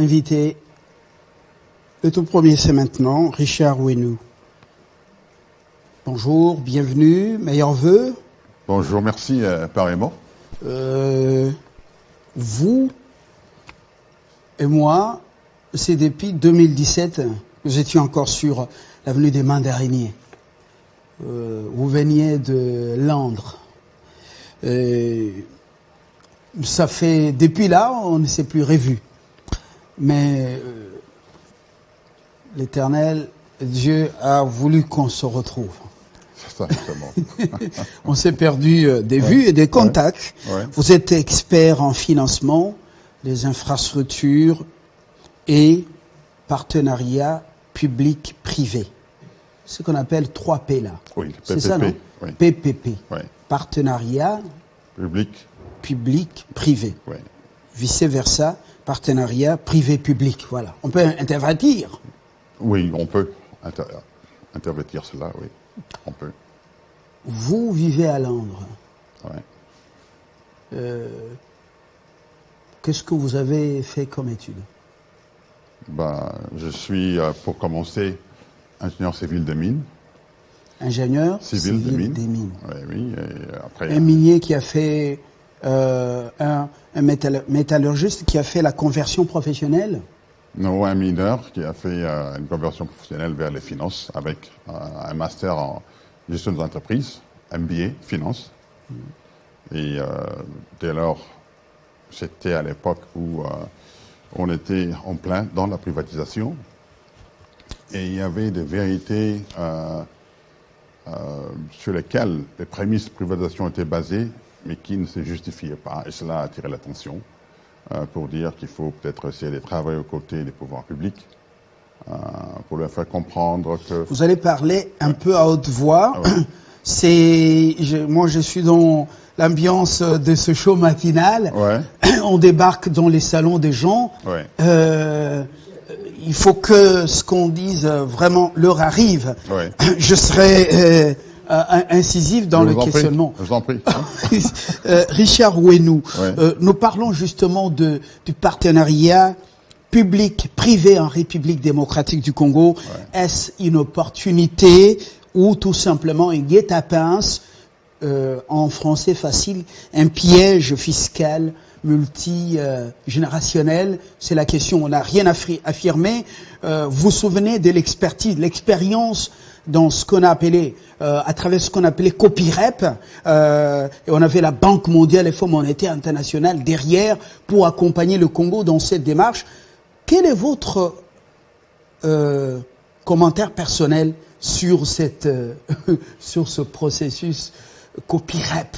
invité, le tout premier c'est maintenant, Richard Ouenou. Bonjour, bienvenue, meilleurs vœux. Bonjour, merci, pareillement. Vous et moi, c'est depuis 2017, nous étions encore sur l'avenue des Mandariniers. Vous veniez de Landres. Ça fait, depuis là, on ne s'est plus revus. Mais l'Éternel, Dieu a voulu qu'on se retrouve. C'est ça, justement. On s'est perdu des vues et des contacts. Ouais. Vous êtes expert en financement des infrastructures et partenariat public-privé. Ce qu'on appelle 3P là. Oui, le PPP. C'est ça, non? Oui. PPP. Oui. Partenariat public-privé. Oui. Vice-versa, partenariat privé-public. Voilà. On peut intervenir. Oui, on peut intervertir cela, oui. On peut. Vous vivez à Langres. Oui. Qu'est-ce que vous avez fait comme études? Je suis, pour commencer, ingénieur civil de mine. Ingénieur Civil de mine. des mines. Oui, oui. Et après, Un minier qui a fait, un métallurgiste qui a fait la conversion professionnelle. non, un mineur qui a fait une conversion professionnelle vers les finances avec un master en gestion des entreprises, MBA, finance. Et dès lors, c'était à l'époque où on était en plein dans la privatisation. Et il y avait des vérités sur lesquelles les prémices de privatisation étaient basées, mais qui ne se justifiaient pas. Et cela a attiré l'attention pour dire qu'il faut peut-être essayer de travailler aux côtés des pouvoirs publics pour leur faire comprendre que... Vous allez parler un peu à haute voix. Ah ouais. Moi, je suis dans l'ambiance de ce show matinal. Ouais. On débarque dans les salons des gens. Ouais. Il faut que ce qu'on dise vraiment leur arrive. Ouais. Je serai incisif dans le questionnement. Je vous en prie. Richard Ouenou, Ouais. nous parlons justement du partenariat public-privé en République démocratique du Congo. Ouais. Est-ce une opportunité ou tout simplement un guet-apens, en français facile, un piège fiscal multigénérationnel? C'est la question. On n'a rien affirmé. Vous vous souvenez de l'expertise, l'expérience dans ce qu'on a appelé, à travers ce qu'on appelait COPIREP, et on avait la Banque mondiale et Fonds monétaire international derrière pour accompagner le Congo dans cette démarche. Quel est votre commentaire personnel sur sur ce processus COPIREP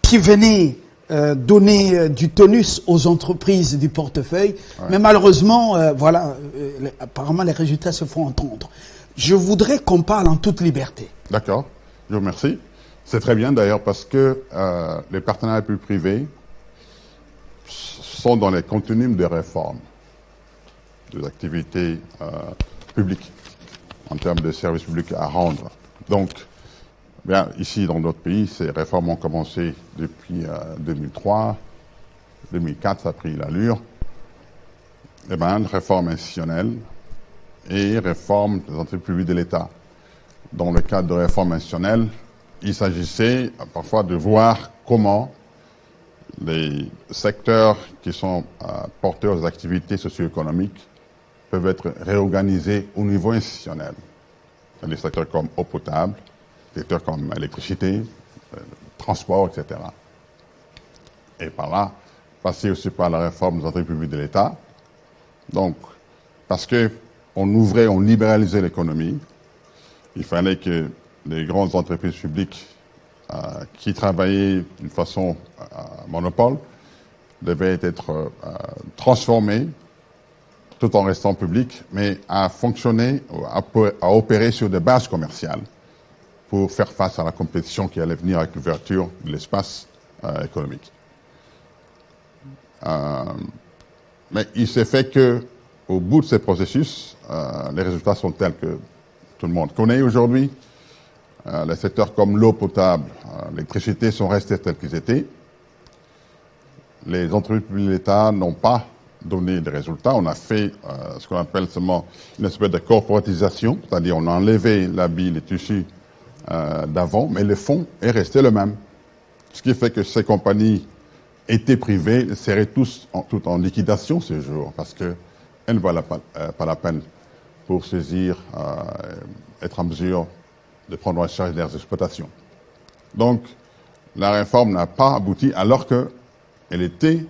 qui venait donner du tonus aux entreprises du portefeuille, mais malheureusement, apparemment les résultats se font entendre. Je voudrais qu'on parle en toute liberté. D'accord, je vous remercie. C'est très bien d'ailleurs parce que les partenariats publics-privés sont dans les continuums de réforme des activités publiques en termes de services publics à rendre. Donc, bien, ici dans notre pays, ces réformes ont commencé depuis 2003, 2004, ça a pris l'allure. Eh bien, réforme institutionnelle et réforme des entreprises publiques de l'État. Dans le cadre de réforme institutionnelle, il s'agissait parfois de voir comment les secteurs qui sont porteurs d'activités socio-économiques peuvent être réorganisés au niveau institutionnel. Des secteurs comme eau potable, des secteurs comme électricité, transport, etc. Et par là, passer aussi par la réforme des entreprises publiques de l'État. Donc, parce que on ouvrait, on libéralisait l'économie, il fallait que les grandes entreprises publiques qui travaillaient d'une façon monopole devaient être transformées tout en restant publiques, mais à fonctionner, à opérer sur des bases commerciales pour faire face à la compétition qui allait venir avec l'ouverture de l'espace économique. Mais il s'est fait que, au bout de ces processus, les résultats sont tels que tout le monde connaît aujourd'hui. Les secteurs comme l'eau potable, l'électricité sont restés tels qu'ils étaient. Les entreprises de l'État n'ont pas donné des résultats. On a fait ce qu'on appelle seulement une espèce de corporatisation, c'est-à-dire on a enlevé l'habit, les tissus d'avant, mais le fond est resté le même. Ce qui fait que ces compagnies étaient privées seraient toutes en liquidation ce jour, parce qu'elles ne valent pas la peine pour saisir, être en mesure de prendre en charge leurs exploitations. Donc, la réforme n'a pas abouti alors qu'elle était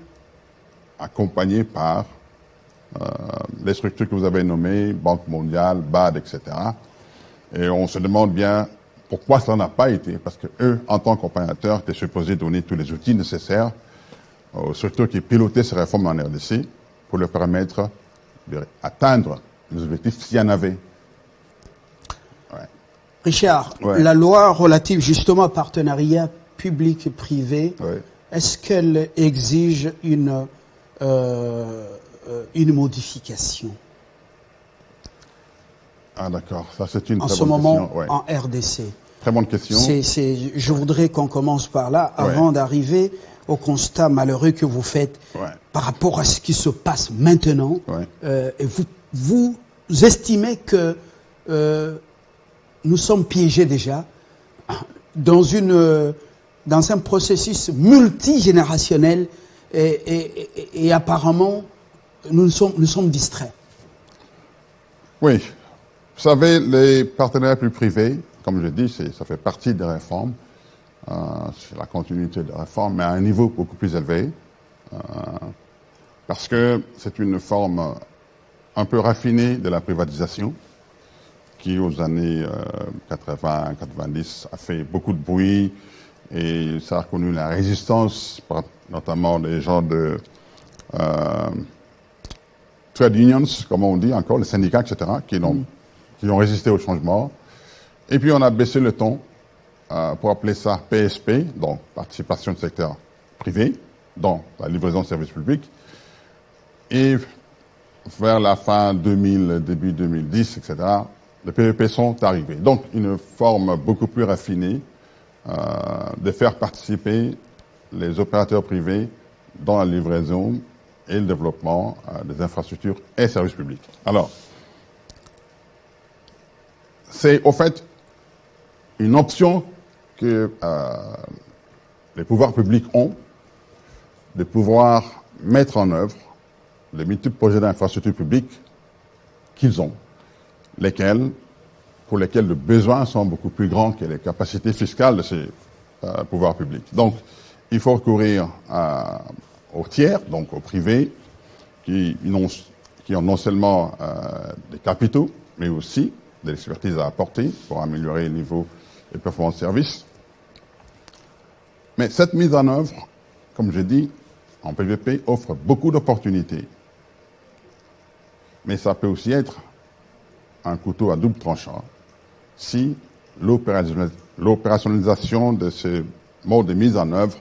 accompagnée par les structures que vous avez nommées, Banque mondiale, BAD, etc. Et on se demande bien pourquoi ça n'a pas été, parce que eux, en tant qu'accompagnateurs, étaient supposés donner tous les outils nécessaires aux structures qui pilotaient ces réformes en RDC pour leur permettre d'atteindre les objectifs s'il y en avait. Ouais. Richard, Ouais. la loi relative justement au partenariat public-privé, Ouais. est-ce qu'elle exige une modification Ah d'accord, ça c'est une en très ce bonne moment question. Ouais. en RDC? Très bonne question. Je voudrais qu'on commence par là avant d'arriver au constat malheureux que vous faites par rapport à ce qui se passe maintenant. Et vous estimez que nous sommes piégés déjà dans un processus multigénérationnel et apparemment nous sommes distraits. Oui. Vous savez, les partenaires plus privés, comme je dis, ça fait partie des réformes. C'est la continuité des réformes, mais à un niveau beaucoup plus élevé. Parce que c'est une forme un peu raffinée de la privatisation qui, aux années 80-90, a fait beaucoup de bruit et ça a connu la résistance, notamment des gens de trade unions, comme on dit encore, les syndicats, etc., qui ont résisté au changement. Et puis on a baissé le ton pour appeler ça PSP, donc participation du secteur privé, dans la livraison de services publics. Et vers la fin 2000, début 2010, etc., les PEP sont arrivés. Donc une forme beaucoup plus raffinée de faire participer les opérateurs privés dans la livraison et le développement des infrastructures et services publics. Alors, c'est au fait une option que les pouvoirs publics ont de pouvoir mettre en œuvre les multiples projets d'infrastructures publiques qu'ils ont, pour lesquels les besoins sont beaucoup plus grands que les capacités fiscales de ces pouvoirs publics. Donc, il faut recourir aux tiers, donc aux privés, qui ont non seulement des capitaux, mais aussi de l'expertise à apporter pour améliorer le niveau et performance de service. Mais cette mise en œuvre, comme je dis, en PVP offre beaucoup d'opportunités. Mais ça peut aussi être un couteau à double tranchant si l'opérationnalisation de ce mode de mise en œuvre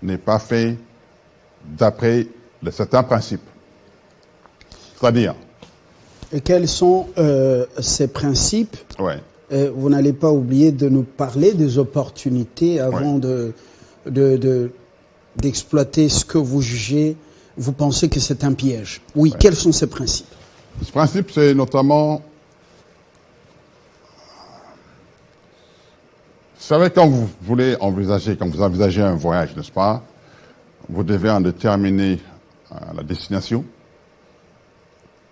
n'est pas fait d'après de certains principes. C'est-à-dire... Et quels sont ces principes? Ouais. Vous n'allez pas oublier de nous parler des opportunités avant d'exploiter ce que vous jugez, vous pensez que c'est un piège. Oui, quels sont ces principes? Ce principe, c'est notamment... Vous savez, quand vous envisagez un voyage, n'est-ce pas, vous devez en déterminer la destination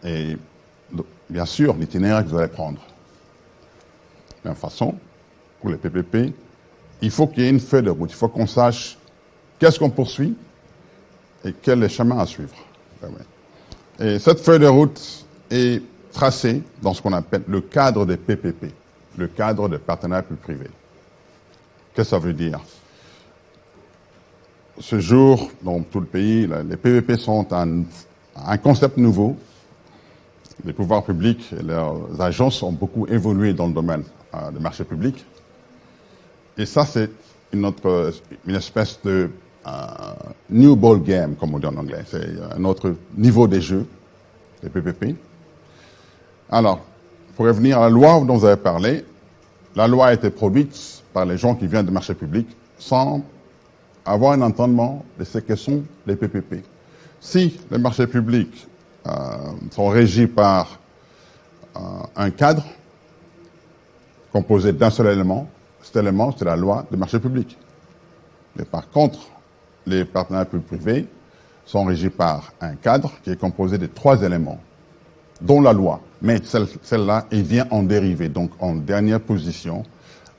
et, bien sûr, l'itinéraire que vous allez prendre. De la même façon, pour les PPP, il faut qu'il y ait une feuille de route. Il faut qu'on sache qu'est-ce qu'on poursuit et quel est le chemin à suivre. Et cette feuille de route est tracée dans ce qu'on appelle le cadre des PPP, le cadre de partenariat public-privé. Qu'est-ce que ça veut dire? Ce jour, dans tout le pays, les PPP sont un concept nouveau. Les pouvoirs publics et leurs agences ont beaucoup évolué dans le domaine des marchés publics. Et ça, c'est une espèce de new ball game, comme on dit en anglais. C'est un autre niveau des jeux, les PPP. Alors, pour revenir à la loi dont vous avez parlé, la loi a été produite par les gens qui viennent du marché public sans avoir un entendement de ce que sont les PPP. si les marchés publics sont régis par un cadre composé d'un seul élément, cet élément, c'est la loi des marchés publics. Mais par contre, les partenariats publics-privés sont régis par un cadre qui est composé de 3 éléments, dont la loi. Mais celle-là, elle vient en dérivé, donc en dernière position,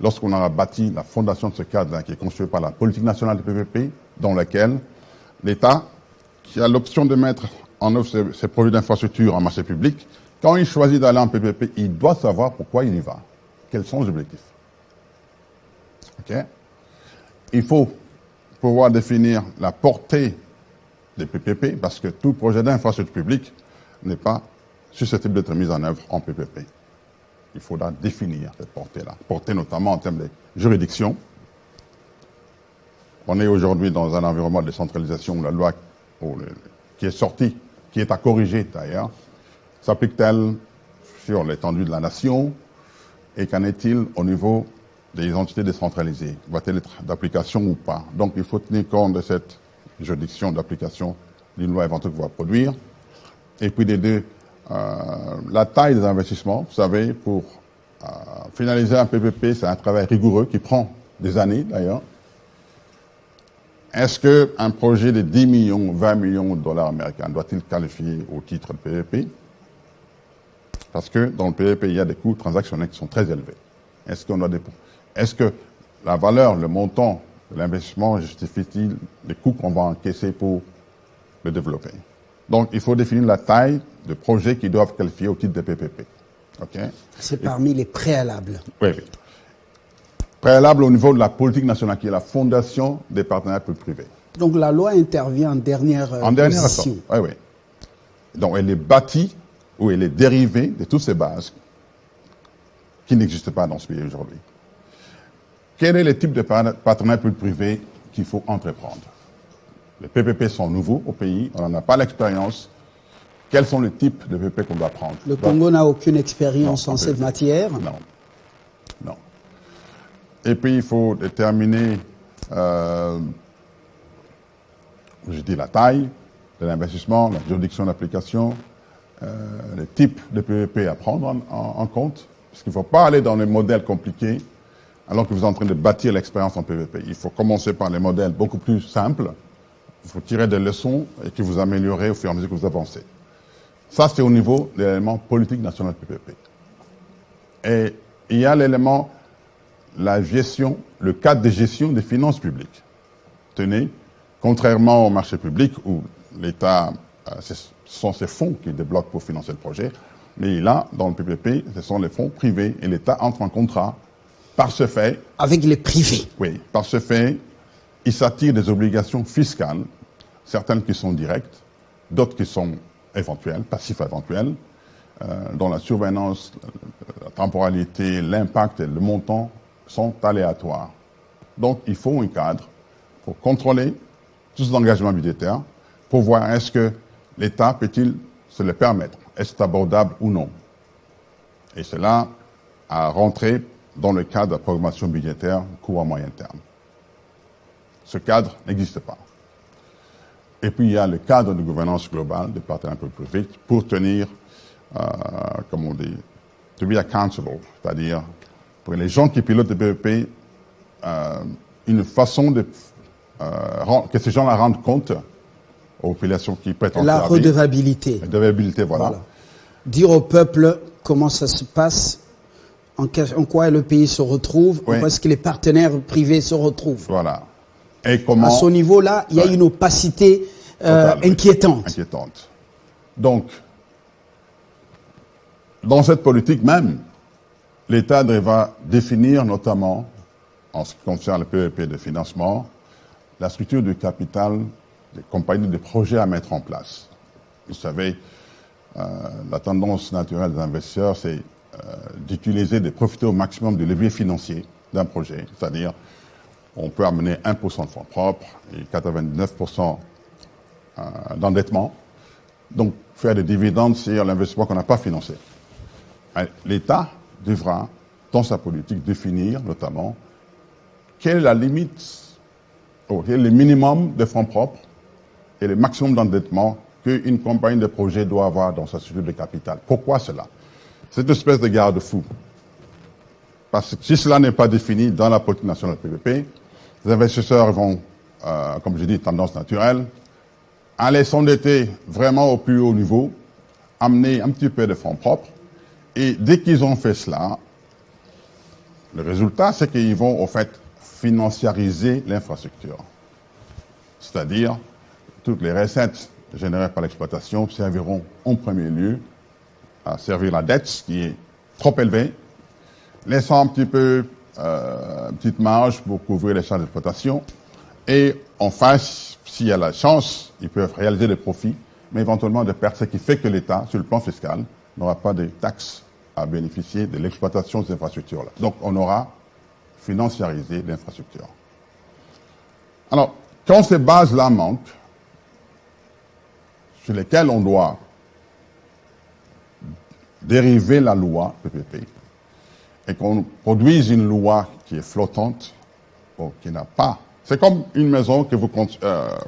lorsqu'on aura bâti la fondation de ce cadre-là, qui est construit par la politique nationale du PPP, dans laquelle l'État, qui a l'option de mettre en œuvre ses projets d'infrastructure en marché public, quand il choisit d'aller en PPP, il doit savoir pourquoi il y va. Quels sont les objectifs. OK? Il faut pouvoir définir la portée des PPP, parce que tout projet d'infrastructure publique n'est pas susceptible d'être mis en œuvre en PPP. Il faudra définir cette portée-là. Portée notamment en termes de juridiction. On est aujourd'hui dans un environnement de décentralisation où la loi qui est sortie, qui est à corriger d'ailleurs, s'applique-t-elle sur l'étendue de la nation et qu'en est-il au niveau des entités décentralisées? Va-t-elle être d'application ou pas? Donc il faut tenir compte de cette juridiction d'application d'une loi éventuelle qu'on va produire. Et puis des deux, la taille des investissements. Vous savez, pour finaliser un PPP, c'est un travail rigoureux qui prend des années d'ailleurs. Est-ce qu'un projet de 10 millions, 20 millions de dollars américains doit-il qualifier au titre de PPP? Parce que dans le PPP, il y a des coûts transactionnels qui sont très élevés. Est-ce que la valeur, le montant de l'investissement justifie-t-il les coûts qu'on va encaisser pour le développer? Donc, il faut définir la taille de projets qui doivent qualifier au titre de PPP. Okay? C'est parmi les préalables. Oui, oui. Préalable au niveau de la politique nationale, qui est la fondation des partenariats publics-privés. Donc, la loi intervient en dernière position. Oui, oui. Donc, elle est bâtie ou elle est dérivée de toutes ces bases qui n'existent pas dans ce pays aujourd'hui. Quel est le type de partenariat public-privé qu'il faut entreprendre? Les PPP sont nouveaux au pays, on n'en a pas l'expérience. Quels sont les types de PPP qu'on doit prendre? Le Congo n'a aucune expérience en cette matière. Non. Non. Et puis, il faut déterminer, je dis la taille de l'investissement, la juridiction d'application, les types de PPP à prendre en compte. Parce qu'il ne faut pas aller dans les modèles compliqués alors que vous êtes en train de bâtir l'expérience en PPP. Il faut commencer par les modèles beaucoup plus simples. Il faut tirer des leçons et que vous améliorez au fur et à mesure que vous avancez. Ça, c'est au niveau de l'élément politique national PPP. Et il y a l'élément, la gestion, le cadre de gestion des finances publiques. Tenez, contrairement au marché public où l'État, ce sont ses fonds qui débloquent pour financer le projet, mais là, dans le PPP, ce sont les fonds privés et l'État entre en contrat. Par ce fait... Avec les privés. Oui, par ce fait, il s'attire des obligations fiscales, certaines qui sont directes, d'autres qui sont éventuelles, passifs éventuels, dont la surveillance, la temporalité, l'impact et le montant sont aléatoires. Donc, il faut un cadre pour contrôler tous ces engagements budgétaires, pour voir est-ce que l'État peut-il se le permettre, est-ce abordable ou non. Et cela a rentré dans le cadre de la programmation budgétaire court à moyen terme. Ce cadre n'existe pas. Et puis, il y a le cadre de gouvernance globale des partenaires publics pour tenir, comme on dit, to be accountable, c'est-à-dire pour les gens qui pilotent le PPP, une façon de que ces gens-là rendent compte aux populations qui prêtent en la service. redevabilité. La redevabilité, voilà. Dire au peuple comment ça se passe, en quoi le pays se retrouve, Oui. en quoi est-ce que les partenaires privés se retrouvent. Voilà. Et comment... À ce niveau-là, il y a une opacité inquiétante. Inquiétante. Donc, dans cette politique même, l'État devra définir notamment, en ce qui concerne le PEP de financement, la structure du capital des compagnies de projets à mettre en place. Vous savez, la tendance naturelle des investisseurs, c'est d'utiliser, de profiter au maximum du levier financier d'un projet. C'est-à-dire, on peut amener 1% de fonds propres et 99% d'endettement. Donc, faire des dividendes sur l'investissement qu'on n'a pas financé. L'État devra, dans sa politique, définir notamment quelle est la limite, quel est le minimum de fonds propres et le maximum d'endettement qu'une compagnie de projet doit avoir dans sa structure de capital. Pourquoi cela? Cette espèce de garde-fou. Parce que si cela n'est pas défini dans la politique nationale PPP, les investisseurs vont, comme je dis, tendance naturelle, aller s'endetter vraiment au plus haut niveau, amener un petit peu de fonds propres, et dès qu'ils ont fait cela, le résultat, c'est qu'ils vont, au fait, financiariser l'infrastructure. C'est-à-dire, toutes les recettes générées par l'exploitation serviront en premier lieu à servir la dette, qui est trop élevée, laissant un petit peu, une petite marge pour couvrir les charges d'exploitation. Et en face, s'il y a la chance, ils peuvent réaliser des profits, mais éventuellement des pertes, ce qui fait que l'État, sur le plan fiscal, n'aura pas de taxes à bénéficier de l'exploitation de ces infrastructures-là. Donc, on aura financiarisé l'infrastructure. Alors, quand ces bases-là manquent, sur lesquelles on doit dériver la loi PPP, et qu'on produise une loi qui est flottante, ou qui n'a pas. C'est comme une maison que vous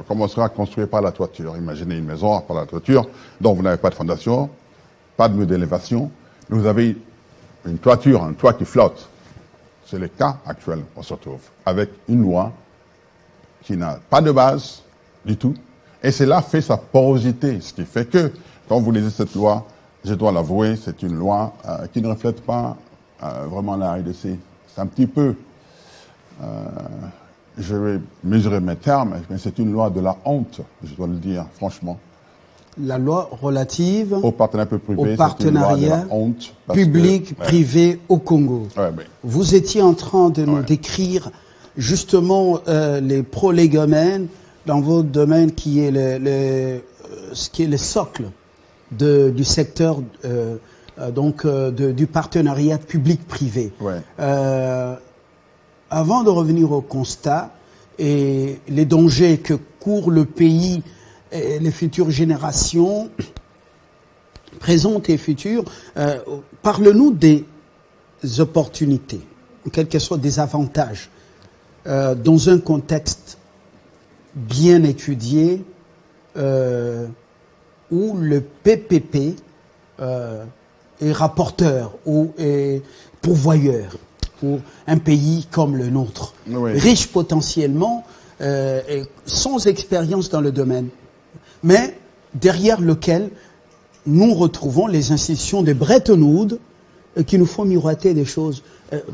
commencerez à construire par la toiture. Imaginez une maison par la toiture, dont vous n'avez pas de fondation, pas de mur d'élévation, mais vous avez une toiture, un toit qui flotte. C'est le cas actuel, on se retrouve, avec une loi qui n'a pas de base du tout, et cela fait sa porosité, ce qui fait que, quand vous lisez cette loi, je dois l'avouer, c'est une loi qui ne reflète pas vraiment la RDC. C'est un petit peu, je vais mesurer mes termes, mais c'est une loi de la honte, je dois le dire franchement. La loi relative au partenariat privé, au partenariat public-privé au Congo. Ouais, mais... Vous étiez en train de nous décrire justement les prolégomènes dans votre domaine qui est ce qui est le socle du secteur du partenariat public-privé. Ouais. Avant de revenir au constat et les dangers que court le pays et les futures générations, présentes et futures, parle-nous des opportunités, quels que soient des avantages, dans un contexte bien étudié, où le PPP est rapporteur ou est pourvoyeur pour un pays comme le nôtre, riche potentiellement et sans expérience dans le domaine, mais derrière lequel nous retrouvons les institutions de Bretton Woods qui nous font miroiter des choses.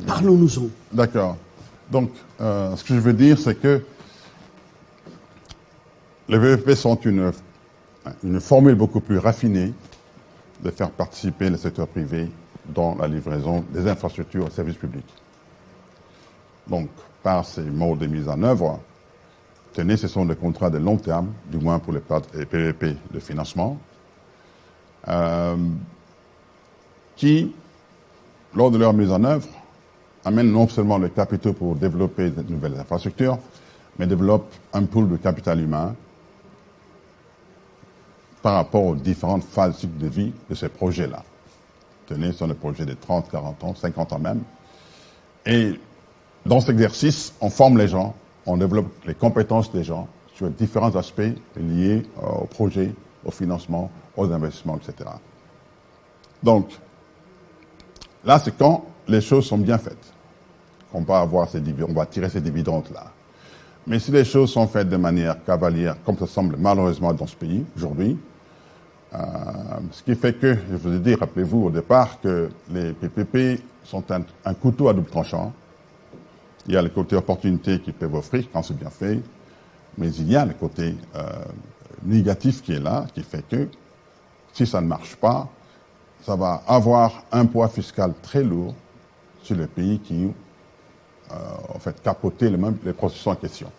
Parlons-nous-en. D'accord. Donc, ce que je veux dire, c'est que les PPP sont une formule beaucoup plus raffinée de faire participer le secteur privé dans la livraison des infrastructures et services publics. Donc, par ces modes de mise en œuvre, tenez, ce sont des contrats de long terme, du moins pour les PPP de financement, qui, lors de leur mise en œuvre, amènent non seulement les capitaux pour développer de nouvelles infrastructures, mais développent un pool de capital humain par rapport aux différentes phases de vie de ces projets-là. Tenez, ce sont des projets de 30, 40 ans, 50 ans même. Et dans cet exercice, on forme les gens, on développe les compétences des gens sur différents aspects liés au projet, au financement, aux investissements, etc. Donc, là, c'est quand les choses sont bien faites qu'on va avoir on va tirer ces dividendes-là. Mais si les choses sont faites de manière cavalière, comme ça semble malheureusement dans ce pays aujourd'hui, ce qui fait que, je vous ai dit, rappelez-vous au départ, que les PPP sont un couteau à double tranchant. Il y a le côté opportunité qu'ils peuvent offrir quand c'est bien fait, mais il y a le côté négatif qui est là, qui fait que si ça ne marche pas, ça va avoir un poids fiscal très lourd sur les pays qui ont en fait capoté les processus en question.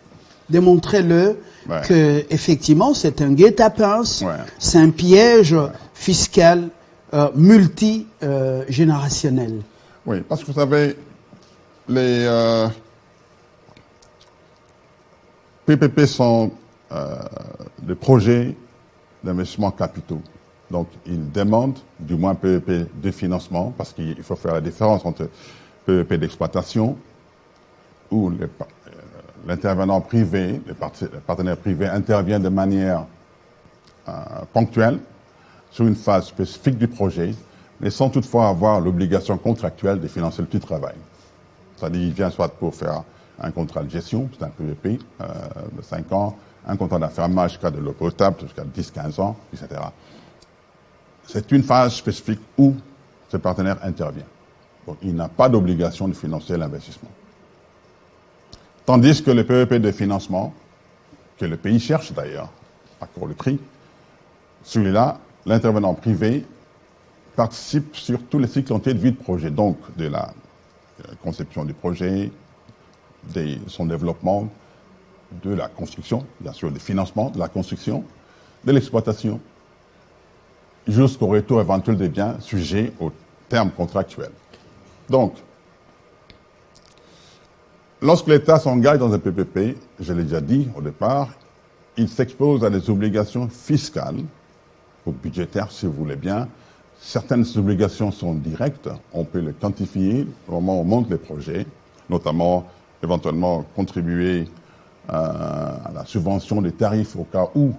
Démontrez-le que effectivement c'est un guet-apens, c'est un piège fiscal multigénérationnel. Oui, parce que vous savez, les PPP sont des projets d'investissement capitaux. Donc, ils demandent du moins PPP de financement, parce qu'il faut faire la différence entre PPP d'exploitation, où l'intervenant privé, le partenaire privé intervient de manière ponctuelle sur une phase spécifique du projet, mais sans toutefois avoir l'obligation contractuelle de financer le petit travail. C'est-à-dire qu'il vient soit pour faire un contrat de gestion, c'est un PVP de 5 ans, un contrat d'affermage jusqu'à de l'eau potable jusqu'à 10-15 ans, etc. C'est une phase spécifique où ce partenaire intervient. Donc, il n'a pas d'obligation de financer l'investissement. Tandis que le PEP de financement, que le pays cherche d'ailleurs, à court le prix, celui-là, l'intervenant privé participe sur tous les cycles entiers de vie de projet, donc de la conception du projet, de son développement, de la construction, bien sûr, du financement, de la construction, de l'exploitation, jusqu'au retour éventuel des biens sujets aux termes contractuels. Donc, lorsque l'État s'engage dans un PPP, je l'ai déjà dit au départ, il s'expose à des obligations fiscales, ou budgétaires si vous voulez bien. Certaines obligations sont directes, on peut les quantifier au moment où on monte les projets, notamment éventuellement contribuer à la subvention des tarifs au cas où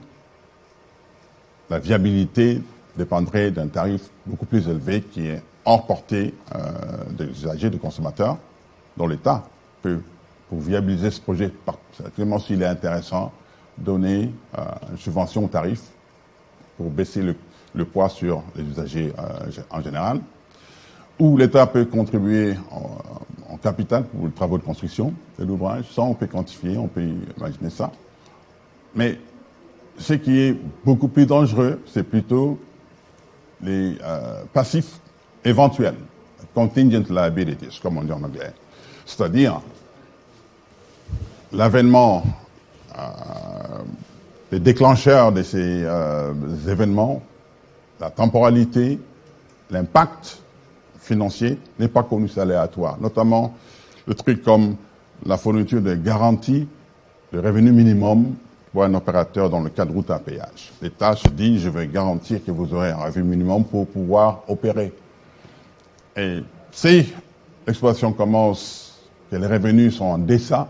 la viabilité dépendrait d'un tarif beaucoup plus élevé qui est hors portée des usagers, des consommateurs, dont l'État peut, pour viabiliser ce projet, particulièrement s'il est intéressant, donner une subvention au tarif pour baisser le poids sur les usagers en général, ou l'État peut contribuer en capital pour les travaux de construction de l'ouvrage. Ça, on peut quantifier, on peut imaginer ça. Mais ce qui est beaucoup plus dangereux, c'est plutôt les passifs éventuels, contingent liabilities, comme on dit en anglais. C'est-à-dire l'avènement, les déclencheurs de ces événements, la temporalité, l'impact financier n'est pas connu, c'est aléatoire. Notamment le truc comme la fourniture de garanties de revenu minimum pour un opérateur dans le cas de route à péage. L'État se dit, je vais garantir que vous aurez un revenu minimum pour pouvoir opérer. Et si l'exploitation commence, que les revenus sont en deçà,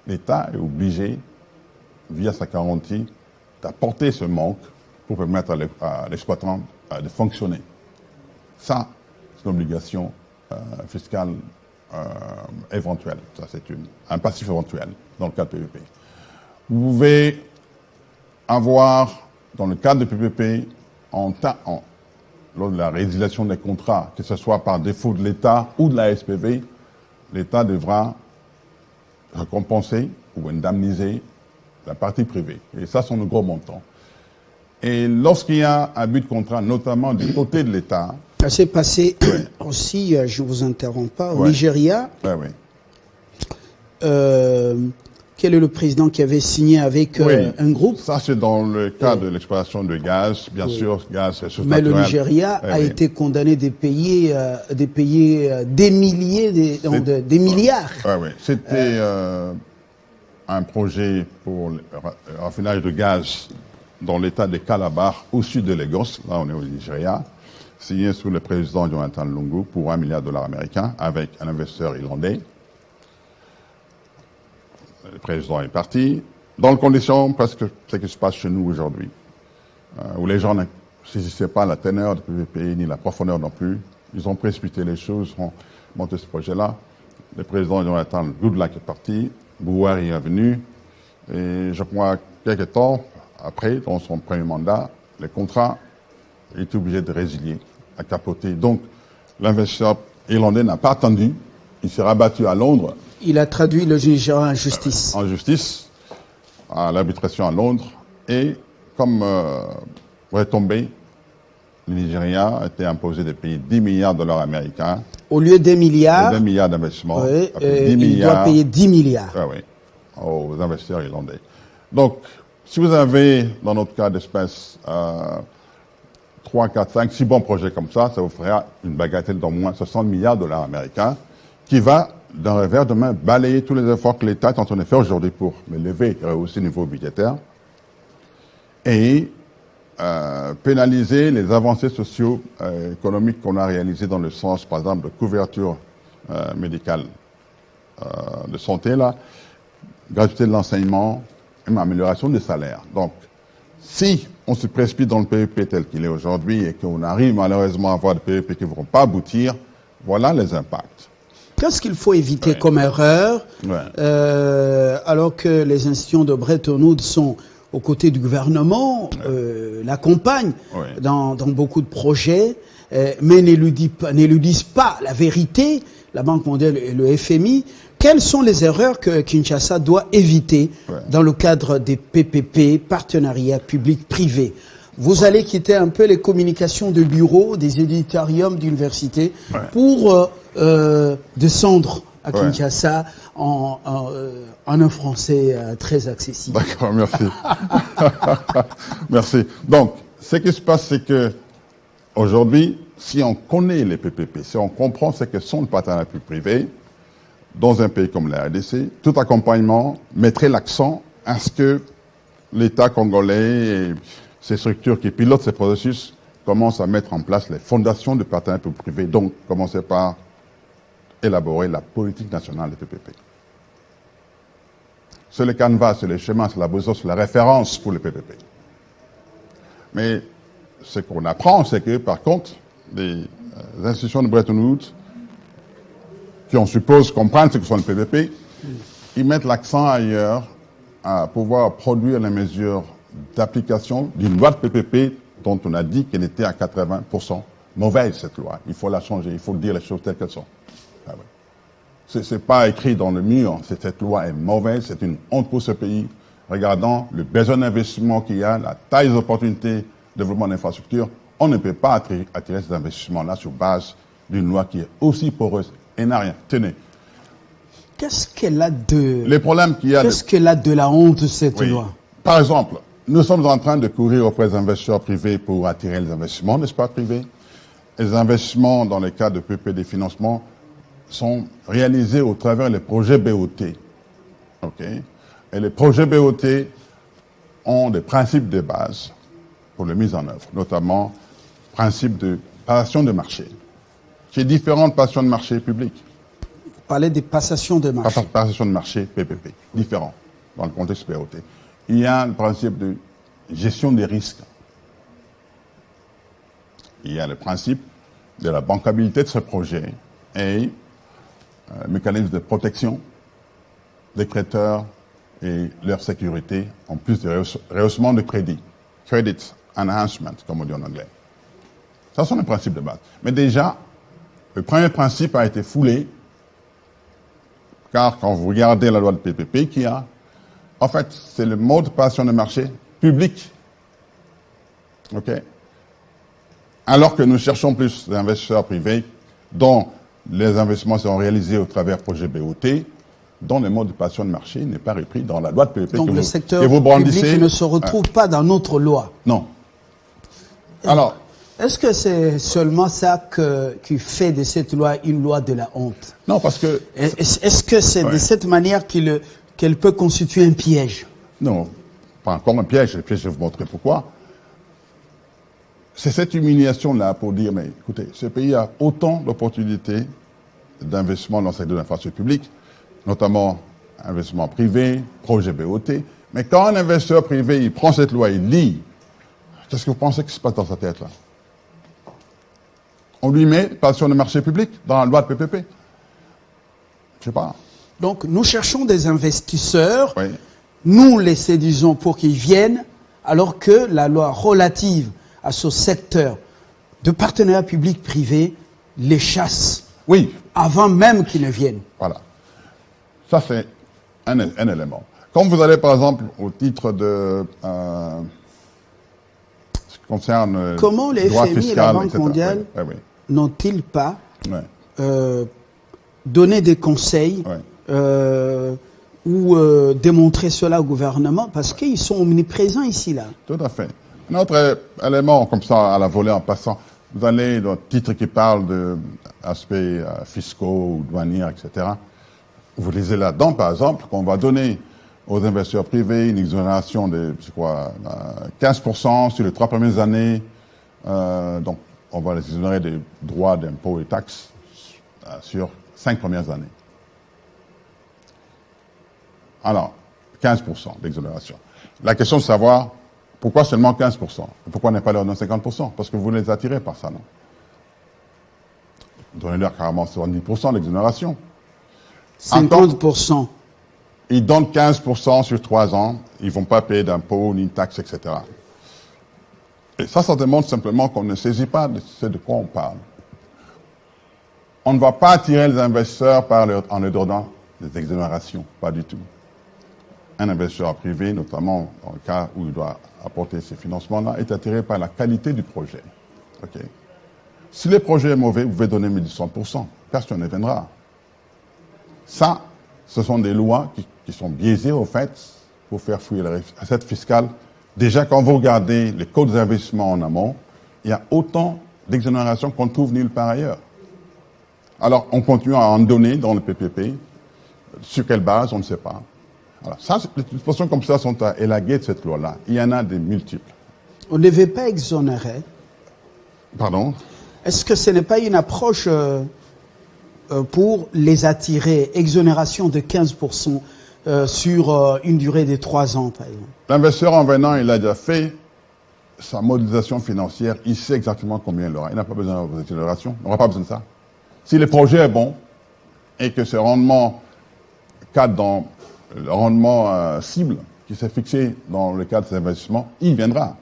l'État est obligé, via sa garantie, d'apporter ce manque pour permettre à l'exploitant de fonctionner. Ça, c'est une obligation fiscale éventuelle. Ça, c'est un passif éventuel dans le cas de PPP. Vous pouvez avoir, dans le cadre de PPP, lors de la résiliation des contrats, que ce soit par défaut de l'État ou de la SPV, l'État devra récompenser ou indemniser la partie privée. Et ça, sont de gros montants. Et lorsqu'il y a un but de contrat, notamment du côté de l'État... Ça s'est passé aussi, je ne vous interromps pas, au Nigeria. Quel est le président qui avait signé avec un groupe? Ça, c'est dans le cas de l'exploitation de gaz, bien sûr, gaz, ressources naturelles. Mais le Nigeria a été condamné de payer des milliers, des milliards. C'était un projet pour le raffinage de gaz dans l'état de Calabar, au sud de Lagos, là on est au Nigeria, signé sous le président Jonathan Lungu pour $1 milliard américains avec un investisseur irlandais. Le président est parti, dans les conditions presque ce qui se passe chez nous aujourd'hui, où les gens ne saisissaient pas la teneur du PVP, ni la profondeur non plus. Ils ont précipité les choses, ont monté ce projet-là. Le président Jonathan Goodluck est parti, Buhari est venu, et je crois quelques temps après, dans son premier mandat, le contrat est obligé de résilier, à capoter. Donc, l'investisseur irlandais n'a pas attendu, il s'est rabattu à Londres. Il a traduit le Nigeria en justice. En justice, à l'arbitration à Londres. Et comme retombée, le Nigeria a été imposé de payer $10 milliards américains. Au lieu des milliards. 2 milliards d'investissements. Il doit payer 10 milliards. Aux investisseurs irlandais. Donc, si vous avez, dans notre cas d'espèce, 3, 4, 5, 6 bons projets comme ça vous fera une bagatelle d'au moins $60 milliards américains qui va, d'un revers de main, balayer tous les efforts que l'État est en train de faire aujourd'hui pour lever et rehausser le niveau budgétaire et pénaliser les avancées socio-économiques qu'on a réalisées dans le sens, par exemple, de couverture médicale de santé, là, gratuité de l'enseignement, et amélioration des salaires. Donc, si on se précipite dans le PEP tel qu'il est aujourd'hui et qu'on arrive malheureusement à avoir des PEP qui ne vont pas aboutir, voilà les impacts. Qu'est-ce qu'il faut éviter comme erreur alors que les institutions de Bretton Woods sont aux côtés du gouvernement, l'accompagnent dans beaucoup de projets, mais n'éludissent pas la vérité, la Banque mondiale et le FMI. Quelles sont les erreurs que Kinshasa doit éviter dans le cadre des PPP, partenariats publics-privés? Vous allez quitter un peu les communications de bureau, des éditoriums d'université pour descendre à Kinshasa en un français très accessible. D'accord, merci. Merci. Donc, ce qui se passe, c'est que aujourd'hui, si on connaît les PPP, si on comprend ce que sont les partenariats publics-privés, dans un pays comme la RDC, tout accompagnement mettrait l'accent à ce que l'État congolais et ces structures qui pilotent ces processus commencent à mettre en place les fondations de partenariat public-privé. Donc, commencer par élaborer la politique nationale des PPP. C'est le canevas, c'est le schéma, c'est la boussole, c'est la référence pour les PPP. Mais ce qu'on apprend, c'est que, par contre, les institutions de Bretton Woods, qui on suppose comprennent ce que sont les PPP, ils mettent l'accent ailleurs à pouvoir produire les mesures d'application d'une loi de PPP dont on a dit qu'elle était à 80% mauvaise, cette loi. Il faut la changer, il faut dire les choses telles qu'elles sont. Ah ouais. C'est pas écrit dans le mur, cette loi est mauvaise, c'est une honte pour ce pays. Regardant le besoin d'investissement qu'il y a, la taille des opportunités de développement d'infrastructures, on ne peut pas attirer ces investissements-là sur base d'une loi qui est aussi poreuse et n'a rien. Tenez. Qu'est-ce qu'elle a de... Les problèmes qu'il y a... Qu'est-ce qu'elle a de la honte, cette loi? Par exemple, nous sommes en train de courir auprès des investisseurs privés pour attirer les investissements, n'est-ce pas, privés? Les investissements dans les cas de PPP des financements sont réalisés au travers des projets BOT. OK? Et les projets BOT ont des principes de base pour la mise en œuvre, notamment principe de passation de marché, qui est différent de passation de marché public. Vous parlez des passations de marché. Passation de marché PPP, différent dans le contexte BOT. Il y a le principe de gestion des risques. Il y a le principe de la bancabilité de ce projet et mécanisme de protection des créateurs et leur sécurité, en plus de rehaussement de crédit. Credit enhancement, comme on dit en anglais. Ça sont les principes de base. Mais déjà, le premier principe a été foulé, car quand vous regardez la loi de PPP qu'il y a, en fait, c'est le mode de passation de marché public. OK? Alors que nous cherchons plus d'investisseurs privés dont les investissements seront réalisés au travers de projets BOT, dont le mode de passation de marché n'est pas repris dans la loi de PPP. Donc le secteur public ne se retrouve pas dans notre loi. Non. Alors, est-ce que c'est seulement ça qui fait de cette loi une loi de la honte? Non, parce que... Est-ce que c'est de cette manière qu'elle peut constituer un piège? Non, pas encore un piège. Le piège, je vais vous montrer pourquoi. C'est cette humiliation-là pour dire, mais écoutez, ce pays a autant d'opportunités d'investissement dans le secteur de l'infrastructure publique, notamment investissement privé, projet BOT. Mais quand un investisseur privé, il prend cette loi, il lit, qu'est-ce que vous pensez qui se passe dans sa tête là? On lui met passion de marché public dans la loi de PPP. Je sais pas. Donc nous cherchons des investisseurs, nous les séduisons pour qu'ils viennent, alors que la loi relative à ce secteur de partenariat public-privé les chasse. Oui. Avant même qu'ils ne viennent. Voilà. Ça, c'est un élément. Comme vous allez, par exemple, au titre de ce qui concerne comment les FMI et la Banque mondiale n'ont-ils pas donné des conseils ou démontré cela au gouvernement? Parce qu'ils sont omniprésents ici, là. Tout à fait. Un autre élément, comme ça, à la volée en passant, vous allez dans le titre qui parle d'aspects fiscaux ou douaniers, etc. Vous lisez là-dedans, par exemple, qu'on va donner aux investisseurs privés une exonération de, 15% sur les 3 premières années. Donc, on va les exonérer des droits d'impôts et taxes sur 5 premières années. Alors, 15% d'exonération. La question de savoir pourquoi seulement 15%? Pourquoi ne pas leur donner 50%? Parce que vous les attirez par ça, non? Donnez-leur carrément 70% d'exonération. 50%. Ils donnent 15% sur 3 ans, ils ne vont pas payer d'impôts, ni de taxes, etc. Et ça démontre simplement qu'on ne saisit pas de ce de quoi on parle. On ne va pas attirer les investisseurs en leur donnant des exonérations, pas du tout. Un investisseur privé, notamment dans le cas où il doit apporter ces financements-là, est attiré par la qualité du projet. Okay. Si le projet est mauvais, vous pouvez donner 100%. Personne ne viendra. Ça, ce sont des lois qui sont biaisées, au fait, pour faire fuir les recettes fiscales. Déjà, quand vous regardez les codes d'investissement en amont, il y a autant d'exonérations qu'on ne trouve nulle part ailleurs. Alors, on continue à en donner dans le PPP. Sur quelle base, on ne sait pas. Alors, ça, les dispositions comme ça sont à élaguer de cette loi-là. Il y en a des multiples. On ne devait pas exonérer. Pardon? Est-ce que ce n'est pas une approche pour les attirer? Exonération de 15% sur une durée de 3 ans, par exemple. L'investisseur, en venant, il a déjà fait sa modélisation financière. Il sait exactement combien il aura. Il n'a pas besoin de exonération. On n'aura pas besoin de ça. Si le projet est bon et que ce rendement cadre dans le rendement cible qui s'est fixé dans le cadre de ces investissements, il viendra.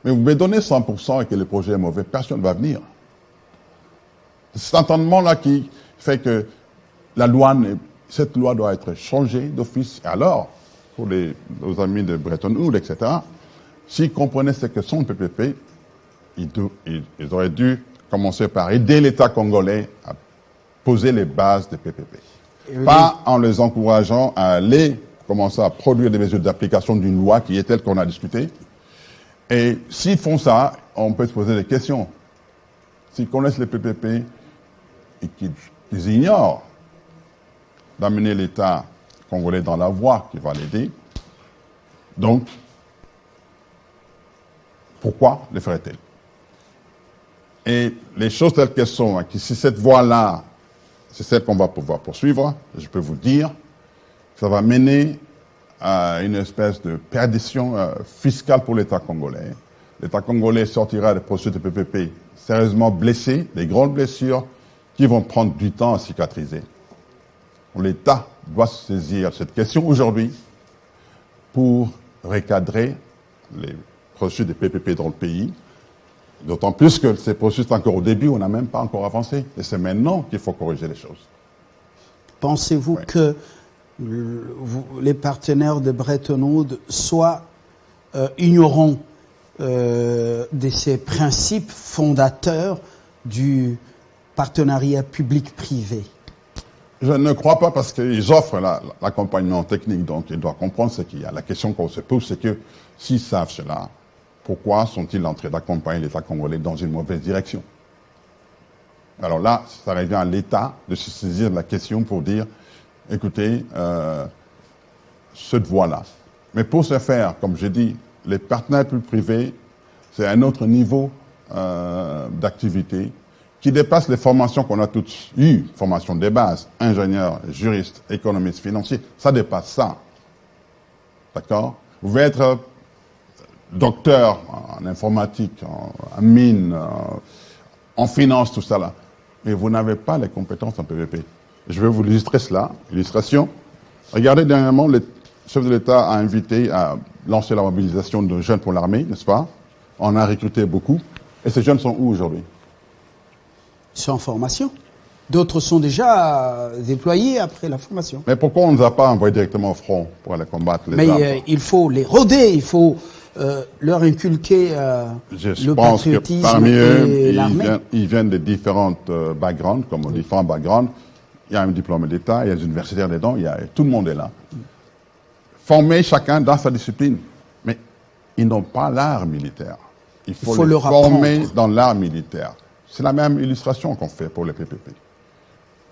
Mais vous pouvez donner 100% et que le projet est mauvais, personne ne va venir. C'est cet entendement-là qui fait que cette loi doit être changée d'office. Et alors, pour nos amis de Bretton Woods, etc., s'ils comprenaient ce que sont le PPP, ils auraient dû commencer par aider l'État congolais à poser les bases des PPP. Pas en les encourageant à aller commencer à produire des mesures d'application d'une loi qui est telle qu'on a discuté. Et s'ils font ça, on peut se poser des questions. S'ils connaissent les PPP et qu'ils ignorent d'amener l'État congolais dans la voie qui va l'aider, donc, pourquoi le ferait-elle? Et les choses telles qu'elles sont, hein, si cette voie-là, c'est celle qu'on va pouvoir poursuivre, je peux vous dire que ça va mener à une espèce de perdition fiscale pour l'État congolais. L'État congolais sortira des processus de PPP sérieusement blessé, des grandes blessures qui vont prendre du temps à cicatriser. L'État doit se saisir de cette question aujourd'hui pour recadrer les processus de PPP dans le pays. D'autant plus que ces processus sont encore au début, on n'a même pas encore avancé. Et c'est maintenant qu'il faut corriger les choses. Pensez-vous que les partenaires de Bretton Woods soient ignorants de ces principes fondateurs du partenariat public-privé? Je ne crois pas parce qu'ils offrent l'accompagnement technique, donc ils doivent comprendre ce qu'il y a. La question qu'on se pose, c'est que s'ils savent cela, pourquoi sont-ils en train d'accompagner l'État congolais dans une mauvaise direction? Alors là, ça revient à l'État de se saisir de la question pour dire, écoutez, cette voie-là. Mais pour ce faire, comme j'ai dit, les partenaires publics privés, c'est un autre niveau d'activité qui dépasse les formations qu'on a toutes eues, formation des bases, ingénieur, juriste, économiste, financier, ça dépasse ça. D'accord? Vous pouvez être docteur en informatique, en mine, en finance, tout ça là. Mais vous n'avez pas les compétences en PVP. Je vais vous illustrer cela. Illustration. Regardez, dernièrement, le chef de l'État a invité à lancer la mobilisation de jeunes pour l'armée, n'est-ce pas? On a recruté beaucoup. Et ces jeunes sont où aujourd'hui? Ils sont en formation. D'autres sont déjà déployés après la formation. Mais pourquoi on ne les a pas envoyés directement au front pour aller combattre les armes? Mais il faut les rôder, il faut leur inculquer le patriotisme parmi eux, et l'armée. Ils viennent de différentes backgrounds, comme différents backgrounds. Il y a un diplôme d'État, il y a des universitaires dedans, tout le monde est là. Former chacun dans sa discipline. Mais ils n'ont pas l'art militaire. Il faut les former dans l'art militaire. C'est la même illustration qu'on fait pour les PPP.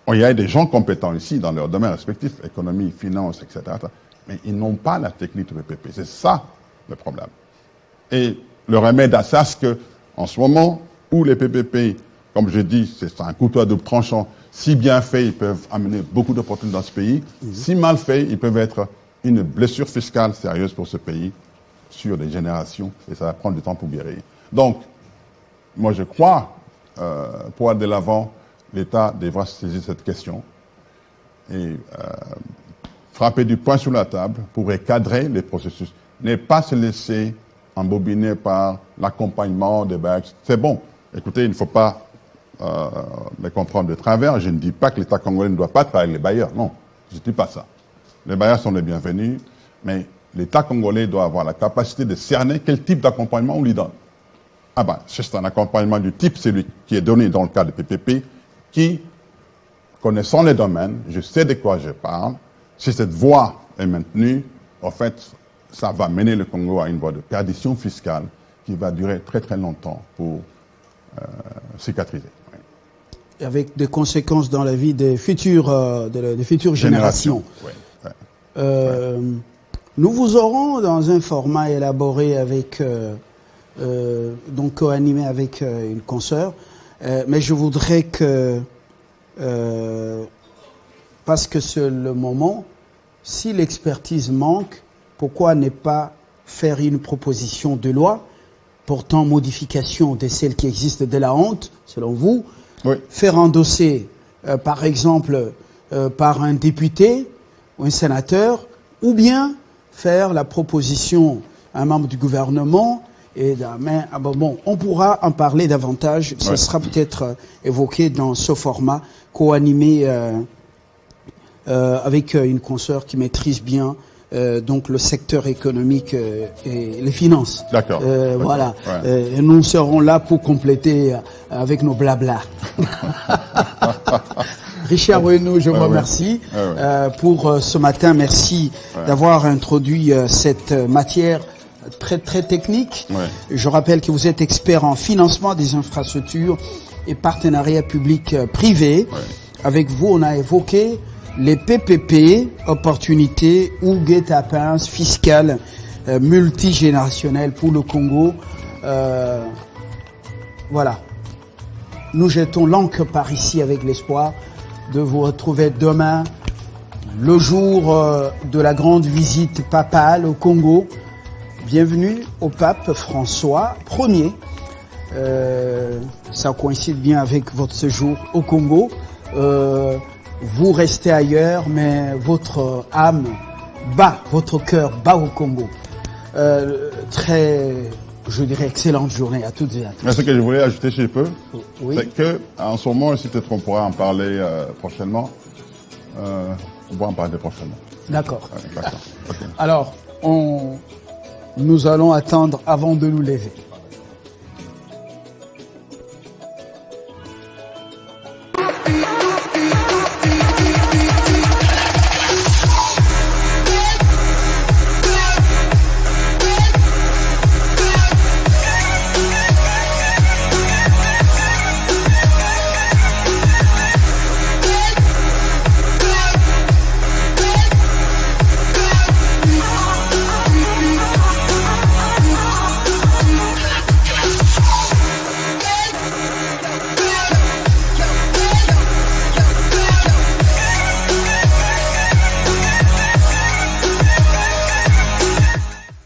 Il y a des gens compétents ici dans leurs domaines respectifs, économie, finance, etc. Mais ils n'ont pas la technique de PPP. C'est ça le problème. Et le remède à ça, c'est qu'en ce moment où les PPP comme je dis, c'est un couteau à double tranchant. Si bien fait, ils peuvent amener beaucoup d'opportunités dans ce pays. Si mal fait, ils peuvent être une blessure fiscale sérieuse pour ce pays sur des générations, et ça va prendre du temps pour guérir. Donc, moi je crois, pour aller de l'avant, l'État devra saisir cette question et frapper du poing sur la table pour recadrer les processus. Ne pas se laisser embobiner par l'accompagnement des bailleurs. C'est bon. Écoutez, il ne faut pas me comprendre de travers. Je ne dis pas que l'État congolais ne doit pas travailler avec les bailleurs. Non, je ne dis pas ça. Les bailleurs sont les bienvenus, mais l'État congolais doit avoir la capacité de cerner quel type d'accompagnement on lui donne. Ah ben, c'est un accompagnement du type, celui qui est donné dans le cas de PPP, qui, connaissant les domaines, je sais de quoi je parle. Si cette voie est maintenue, en fait, ça va mener le Congo à une voie de perdition fiscale qui va durer très très longtemps pour cicatriser. Et avec des conséquences dans la vie des futures générations. Oui. Nous vous aurons dans un format élaboré avec, donc co-animé avec une consoeur, mais je voudrais que, parce que c'est le moment, si l'expertise manque, pourquoi ne pas faire une proposition de loi portant modification de celle qui existe de la honte, selon vous, Oui. faire endosser, par exemple, par un député ou un sénateur, ou bien faire la proposition à un membre du gouvernement. Et bon, on pourra en parler davantage. Ce sera peut-être évoqué dans ce format co-animé avec une consoeur qui maîtrise bien donc le secteur économique et les finances. D'accord. Voilà. Ouais. Et nous serons là pour compléter avec nos blabla. Richard Renaud, je vous remercie pour ce matin. Merci d'avoir introduit cette matière très très technique. Je rappelle que vous êtes expert en financement des infrastructures et partenariats publics-privés. Avec vous, on a évoqué les PPP, opportunités ou guet-apens fiscales multigénérationnelles pour le Congo. Voilà. Nous jetons l'encre par ici avec l'espoir de vous retrouver demain, le jour de la grande visite papale au Congo. Bienvenue au pape François Ier. Ça coïncide bien avec votre séjour au Congo. Vous restez ailleurs, mais votre âme bat, votre cœur bat au Congo. Très, je dirais, excellente journée à toutes et à tous. Mais ce que je voulais ajouter, si je peux, Oui. c'est que en ce moment, si peut-être on pourra en parler prochainement. On pourra en parler prochainement. D'accord. D'accord. Okay. Alors, nous allons attendre avant de nous lever.